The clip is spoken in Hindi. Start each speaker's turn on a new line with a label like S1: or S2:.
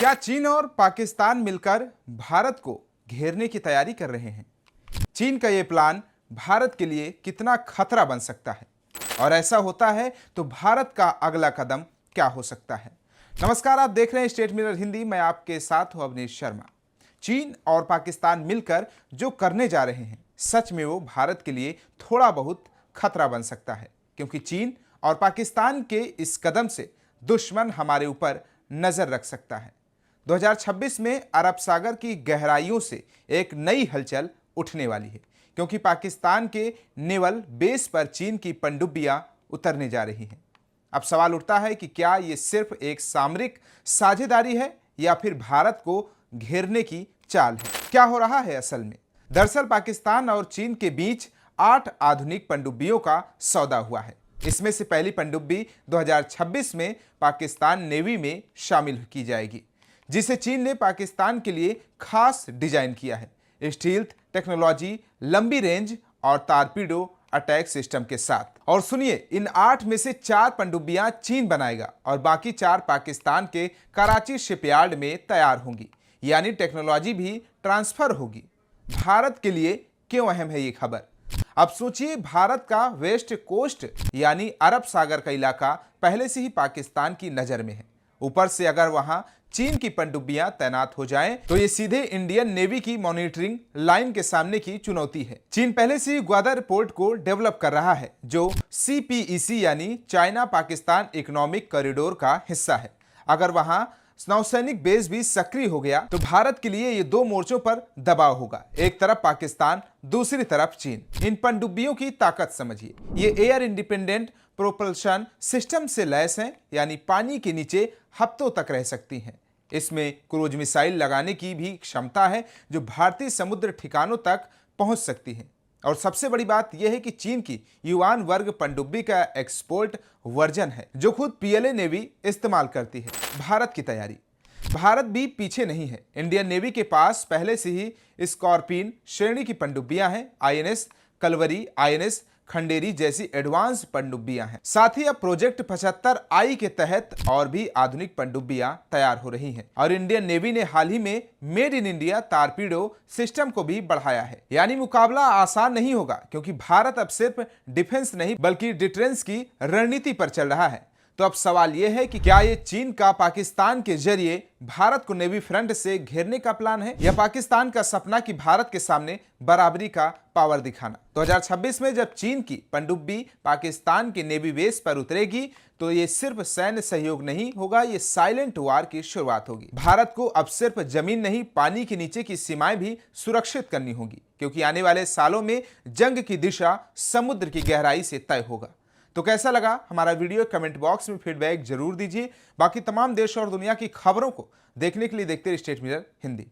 S1: क्या चीन और पाकिस्तान मिलकर भारत को घेरने की तैयारी कर रहे हैं? चीन का यह प्लान भारत के लिए कितना खतरा बन सकता है और ऐसा होता है तो भारत का अगला कदम क्या हो सकता है? नमस्कार, आप देख रहे हैं स्टेट मिरर हिंदी। मैं आपके साथ हूं अवनीश शर्मा। चीन और पाकिस्तान मिलकर जो करने जा रहे हैं, सच में वो भारत के लिए थोड़ा बहुत खतरा बन सकता है, क्योंकि चीन और पाकिस्तान के इस कदम से दुश्मन हमारे ऊपर नजर रख सकता है। 2026 में अरब सागर की गहराइयों से एक नई हलचल उठने वाली है, क्योंकि पाकिस्तान के नेवल बेस पर चीन की पनडुब्बियां उतरने जा रही हैं। अब सवाल उठता है कि क्या ये सिर्फ एक सामरिक साझेदारी है या फिर भारत को घेरने की चाल है? क्या हो रहा है असल में? दरअसल पाकिस्तान और चीन के बीच 8 आधुनिक पनडुब्बियों का सौदा हुआ है। इसमें से पहली पनडुब्बी 2026 में पाकिस्तान नेवी में शामिल की जाएगी, जिसे चीन ने पाकिस्तान के लिए खास डिजाइन किया है, स्टील्थ टेक्नोलॉजी, लंबी रेंज और टारपीडो अटैक सिस्टम के साथ। और सुनिए, इन 8 में से 4 पनडुब्बियां चीन बनाएगा और बाकी 4 पाकिस्तान के कराची शिपयार्ड में तैयार होंगी, यानी टेक्नोलॉजी भी ट्रांसफर होगी। भारत के लिए क्यों अहम है ये खबर? अब सोचिए, भारत का वेस्ट कोस्ट यानी अरब सागर का इलाका पहले से ही पाकिस्तान की नजर में है। ऊपर से अगर वहां चीन की पनडुब्बियां तैनात हो जाएं, तो ये सीधे इंडियन नेवी की मॉनिटरिंग लाइन के सामने की चुनौती है। चीन पहले से ही ग्वादर पोर्ट को डेवलप कर रहा है, जो CPEC यानी चाइना पाकिस्तान इकोनॉमिक कॉरिडोर का हिस्सा है। अगर वहां नौसैनिक बेस भी सक्रिय हो गया तो भारत के लिए ये 2 मोर्चों पर दबाव होगा, एक तरफ पाकिस्तान, दूसरी तरफ चीन। इन पनडुब्बियों की ताकत समझिए, ये एयर इंडिपेंडेंट प्रोपल्शन सिस्टम से लैस हैं, यानी पानी के नीचे हफ्तों तक रह सकती हैं। इसमें क्रूज मिसाइल लगाने की भी क्षमता है, जो भारतीय समुद्र ठिकानों तक पहुंच सकती है। और सबसे बड़ी बात यह है कि चीन की युवान वर्ग पनडुब्बी का एक्सपोर्ट वर्जन है, जो खुद PLA नेवी इस्तेमाल करती है। भारत की तैयारी, भारत भी पीछे नहीं है। इंडियन नेवी के पास पहले से ही स्कॉर्पिन श्रेणी की पनडुब्बियां हैं, INS कलवरी, INS खंडेरी जैसी एडवांस पनडुब्बियां हैं। साथ ही अब प्रोजेक्ट 75I के तहत और भी आधुनिक पनडुब्बियां तैयार हो रही हैं। और इंडियन नेवी ने हाल ही में made in India torpedo system को भी बढ़ाया है। यानी मुकाबला आसान नहीं होगा, क्योंकि भारत अब सिर्फ डिफेंस नहीं बल्कि डिफेंस की रणनीति पर चल रहा है। तो अब सवाल यह है कि क्या ये चीन का पाकिस्तान के जरिए भारत को नेवी फ्रंट से घेरने का प्लान है, या पाकिस्तान का सपना कि भारत के सामने बराबरी का पावर दिखाना? 2026 में जब चीन की पनडुब्बी पाकिस्तान के नेवी बेस पर उतरेगी, तो ये सिर्फ सैन्य सहयोग नहीं होगा, ये साइलेंट वार की शुरुआत होगी। भारत को अब सिर्फ जमीन नहीं, पानी के नीचे की सीमाएं भी सुरक्षित करनी होगी, क्योंकि आने वाले सालों में जंग की दिशा समुद्र की गहराई से तय होगा। तो कैसा लगा हमारा वीडियो? कमेंट बॉक्स में फीडबैक जरूर दीजिए। बाकी तमाम देश और दुनिया की खबरों को देखने के लिए देखते रहिए स्टेट मिरर हिंदी।